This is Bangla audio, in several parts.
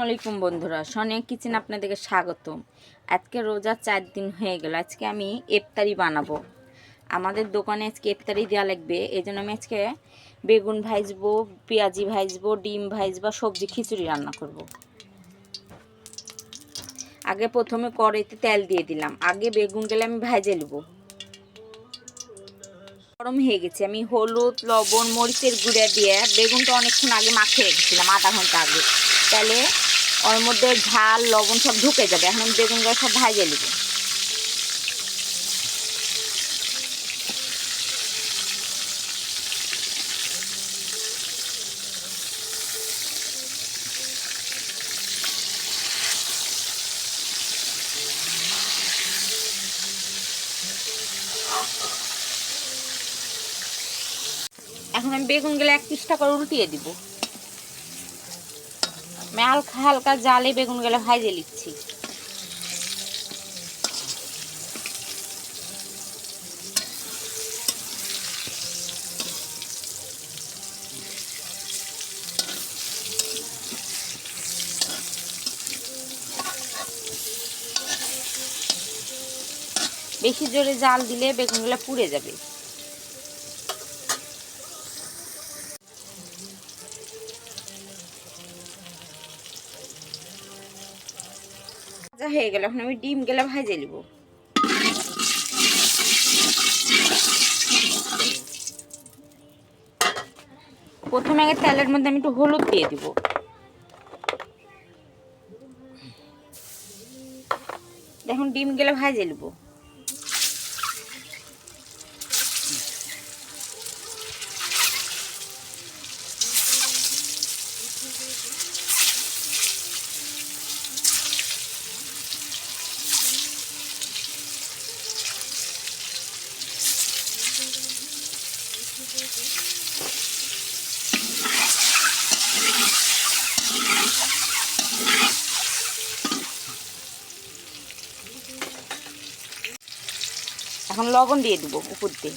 আলাইকুম বন্ধুরা, সোনিয়া কিচেন আপনাদেরকে স্বাগতম। আজকে রোজা 4 দিন হয়ে গেল। আজকে আমি ইফতারি বানাবো। আমাদের দোকানে আজকে ইফতারি দেওয়া লাগবে, এই জন্য আমি আজকে বেগুন ভাজবো, পেঁয়াজি ভাজবো, ডিম ভাজবো, সবজি খিচুড়ি রান্না করব। আগে প্রথমে কড়াইতে তেল দিয়ে দিলাম। আগে বেগুনগুলো আমি ভাজে নেব। গরম হয়ে গেছে, আমি হলুদ, লবণ, মরিচের গুঁড়া দিয়ে বেগুনটা অনেকক্ষণ আগে মাখিয়ে রেখেছিলাম, আধা ঘন্টা আগে। তাহলে ওর মধ্যে ঝাল লবণ সব ঢুকে যাবে। এখন আমি বেগুনগুলো সব ভাজে নেব। এখন আমি বেগুনগুলো এক পিসটা করে উল্টিয়ে দিব। আমি হালকা হালকা জালে বেগুনগুলো ভাজে নিচ্ছি। বেশি জোরে জাল দিলে বেগুনগুলো পুড়ে যাবে। ভাজা হয়ে গেল, এখন আমি ডিমগুলো ভাজে নিব। প্রথমে আগে তেলের মধ্যে আমি একটু হলুদ দিয়ে দিব। দেখুন ডিমগুলো ভাজে নিব। এখন লবণ দিয়ে দিব উপর দিয়ে।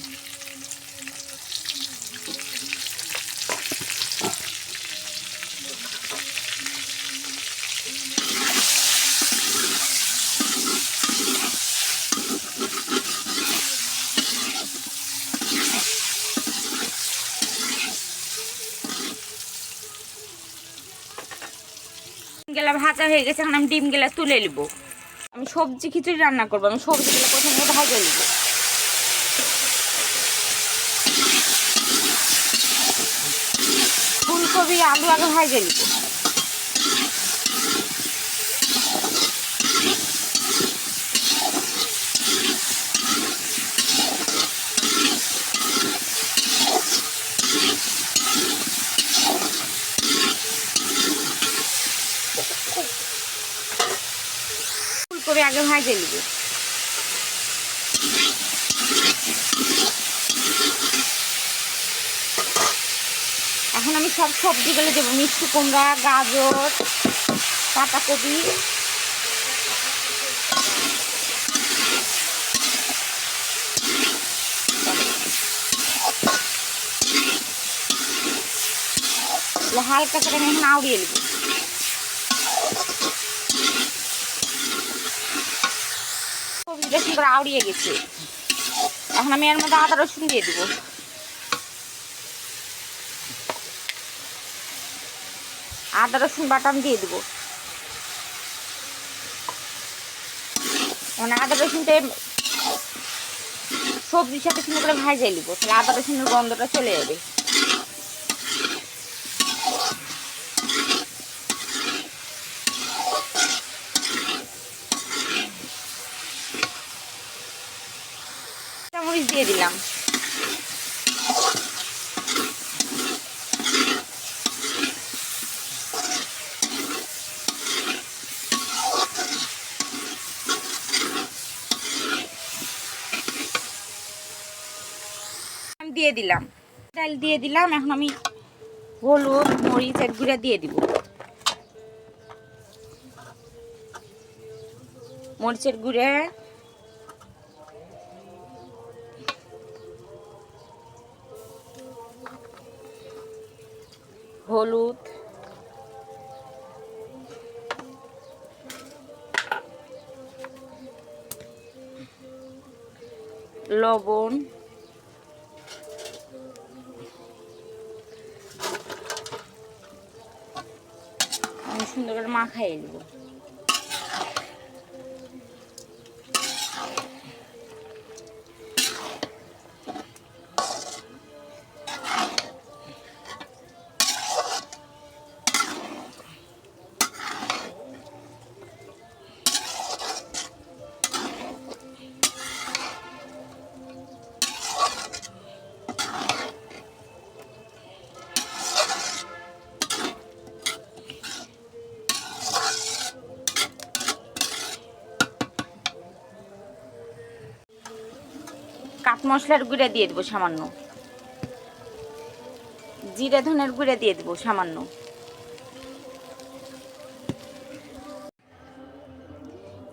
ডিমগুলো ভাজা হয়ে গেছে, এখন আমি ডিমগুলো তুলে নিব। আমি সবজি খিচুড়ি রান্না করবো। আমি সবজিগুলো প্রথমে ভাজে নিব। ফুলকপি আলু আগে ভাজে নিব। ফুলকপি আগে ভাজে নিব। এখন আমি সব সবজিগুলো দেবো। মিষ্টি কুমড়া, গাজর, পাতাকপি, হালকা করে আমি এখন আউড়িয়ে নেব। সবজিটা সুন্দর আউড়িয়ে গেছে। এখন আমি এর মধ্যে আদা রসুন দিয়ে দিব। আদা রসুন বাটাম দিয়ে দিব। মানে আদা রসুনটা সবজির সাথে সুন্দর করে ভাজে নিব, তাহলে আদা রসুনের গন্ধটা চলে যাবে। মরিচ দিয়ে দিলাম। দিয়ে দিলাম, ডাল দিয়ে দিলাম। এখন আমি হলুদ, মরিচের গুঁড়া দিয়ে দিব। মরিচের গুঁড়া, হলুদ, লবণ, আমি সুন্দর করে মাখাইয়ে দেবো। কাঠ মশলার গুঁড়া দিয়ে দেবো সামান্য, জিরা ধনের গুঁড়া দিয়ে দেবো সামান্য,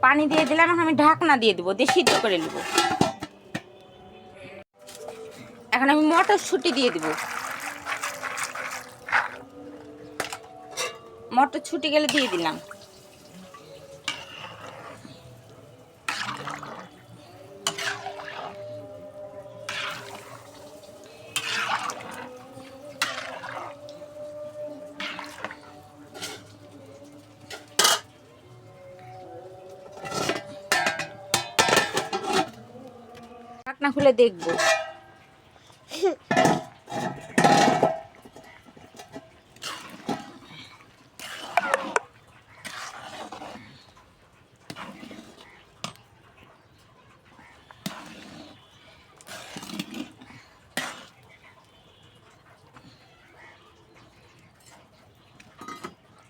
পানি দিয়ে দিলাম। এখন আমি ঢাকনা দিয়ে দেবো, দিয়ে সিদ্ধ করে নেব। এখন আমি মটরশুঁটি দিয়ে দেবো। মটরশুঁটি গেলে দিয়ে দিলাম। ঢাকনা খুলে দেখবো।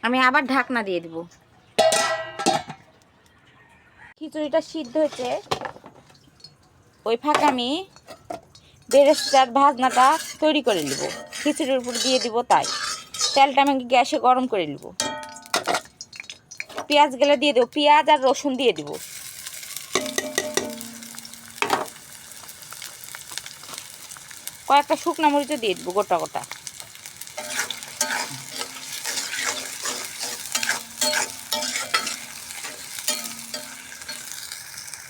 আমি আবার ঢাকনা দিয়ে দেব। খিচুড়িটা সিদ্ধ হয়েছে, ওই ফাঁকে আমি বেরেস্তার ভাজনাটা তৈরি করে নেব। খিচুড়ির উপর দিয়ে দিব, তাই তেলটা আমি গ্যাসে গরম করে নেব। পেঁয়াজ গেলে দিয়ে দেবো, পেঁয়াজ আর রসুন দিয়ে দেবো। কয়েকটা শুকনো মরিচও দিয়ে দেবো গোটা গোটা।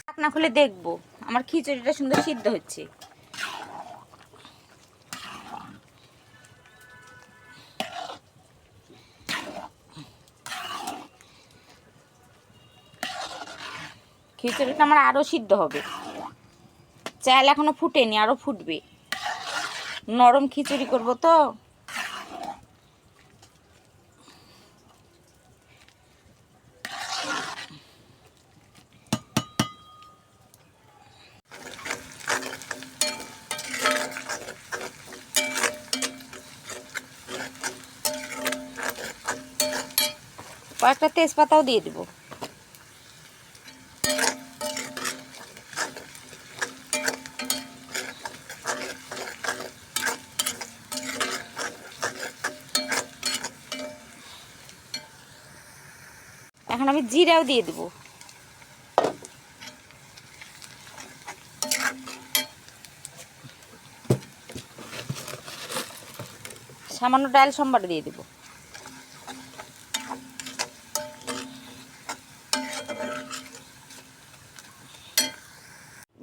ঢাকনা খুলে দেখবো আমার খিচুড়িটা সুন্দর সিদ্ধ হচ্ছে। খিচুড়িটা আমার আরও সিদ্ধ হবে, চাল এখনো ফুটেনি, আরও ফুটবে। নরম খিচুড়ি করবো তো। কয়েকটা তেজপাতাও দিয়ে দেবো। এখন আমি জিরাও দিয়ে দেবো। সামান্য ডাল সম্বার দিয়ে দেবো।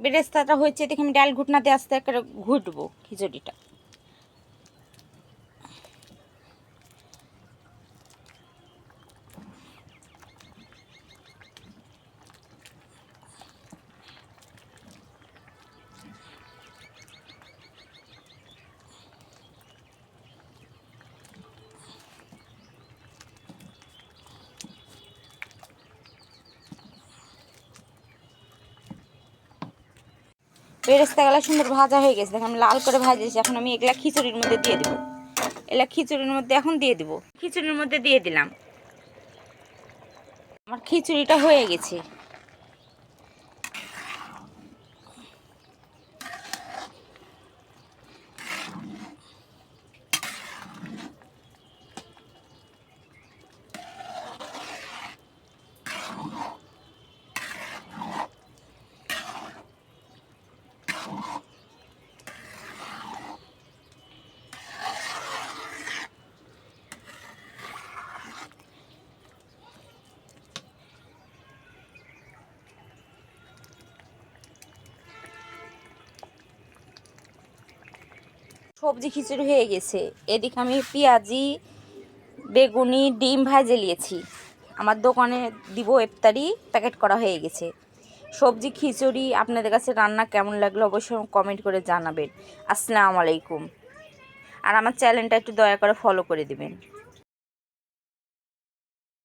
বেরেস্তাটা হয়েছে দেখে আমি ডাল ঘুটনাতে আস্তে করে ঘুটবো খিচুড়িটা। বেরেস্তাগুলো সুন্দর ভাজা হয়ে গেছে, দেখো আমি লাল করে ভাজেছি। এখন আমি এগুলা খিচুড়ির মধ্যে দিয়ে দেবো। এগুলা খিচুড়ির মধ্যে এখন দিয়ে দেবো। খিচুড়ির মধ্যে দিয়ে দিলাম। আমার খিচুড়িটা হয়ে গেছে। সবজি খিচুড়ি হয়ে গেছে। এদিকে আমি পেঁয়াজি বেগুনি ডিম ভাজে নিয়েছি। আমার দোকানে দিব ইফতারি প্যাকেট করা হয়ে গেছে। সবজি খিচুড়ি আপনাদের কাছে রান্না কেমন লাগলো অবশ্যই কমেন্ট করে জানাবেন। আসসালামু আলাইকুম। আর আমার চ্যানেলটা একটু দয়া করে ফলো করে দেবেন।